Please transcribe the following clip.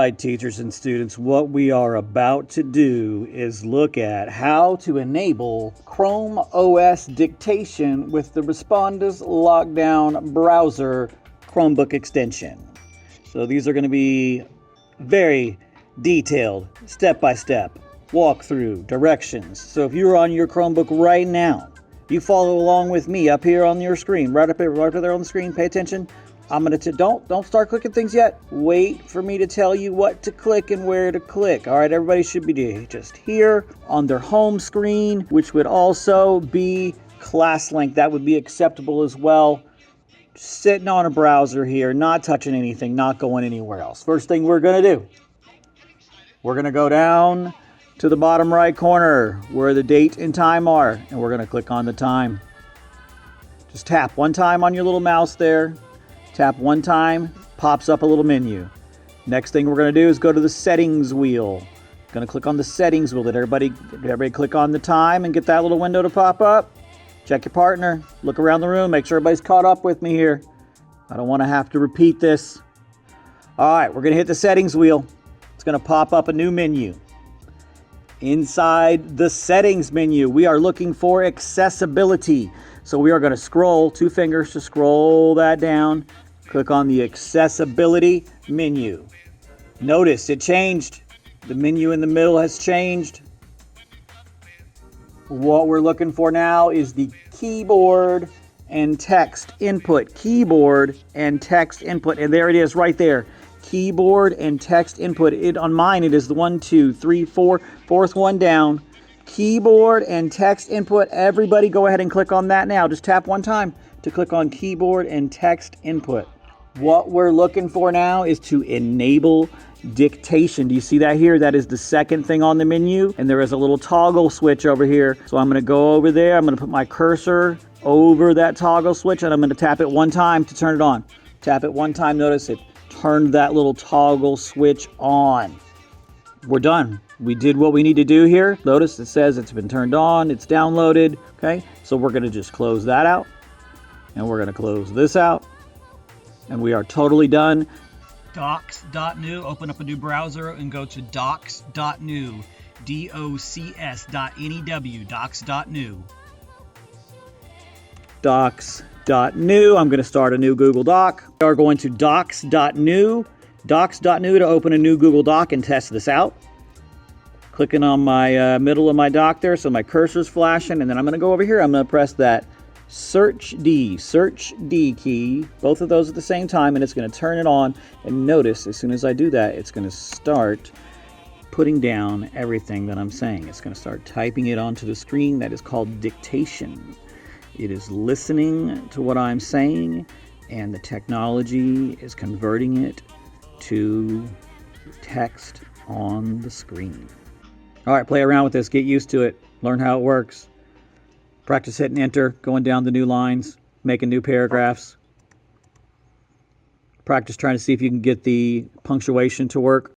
right, teachers and students, what we are about to do is look at how to enable ChromeOS Dictation with the Respondus LockDown Browser Chromebook extension. So these are going to be very detailed, step-by-step, walkthrough directions. So if you're on your Chromebook right now, you follow along with me up here on your screen, right up there on the screen, pay attention. I'm going to don't start clicking things yet. Wait for me to tell you what to click and where to click. All right, everybody should be just here on their home screen, which would also be class link. That would be acceptable as well. Just sitting on a browser here, not touching anything, not going anywhere else. First thing we're going to do, we're going to go down to the bottom right corner where the date and time are, and we're going to click on the time. Just tap one time on your little mouse there. Tap one time, pops up a little menu. Next thing we're going to do is go to the settings wheel. Going to click on the settings wheel. Did everybody click on the time and get that little window to pop up? Check your partner. Look around the room. Make sure everybody's caught up with me here. I don't want to have to repeat this. All right, we're going to hit the settings wheel. It's going to pop up a new menu. Inside the settings menu, we are looking for accessibility. So we are going to scroll, 2 fingers to scroll that down. Click on the accessibility menu. Notice it changed. The menu in the middle has changed. What we're looking for now is the keyboard and text input. Keyboard and text input. And there it is right there. Keyboard and text input. On mine, it is the 1, 2, 3, 4, fourth one down. Keyboard and text input. Everybody go ahead and click on that now. Just tap one time to click on keyboard and text input. What we're looking for now is to enable dictation. Do you see that here? That is the second thing on the menu, and there is a little toggle switch over here. So I'm going to go over there. I'm going to put my cursor over that toggle switch, and I'm going to tap it one time to turn it on. Tap it one time. Notice it turned that little toggle switch on. We're done. We did what we need to do here. Notice it says it's been turned on, it's downloaded. Okay, so we're going to just close that out, and we're going to close this out, and we are totally done. Docs.new, open up a new browser and go to docs.new, docs.new, docs.new. Docs.new, I'm going to start a new Google Doc. We are going to docs.new, docs.new to open a new Google Doc and test this out. Clicking on my middle of my dock there, so my cursor's flashing, and then I'm going to go over here. I'm going to press that Search D key, both of those at the same time, and it's going to turn it on. And notice, as soon as I do that, it's going to start putting down everything that I'm saying. It's going to start typing it onto the screen. That is called dictation. It is listening to what I'm saying, and the technology is converting it to text on the screen. All right, play around with this. Get used to it. Learn how it works. Practice hitting enter, going down the new lines, making new paragraphs. Practice trying to see if you can get the punctuation to work.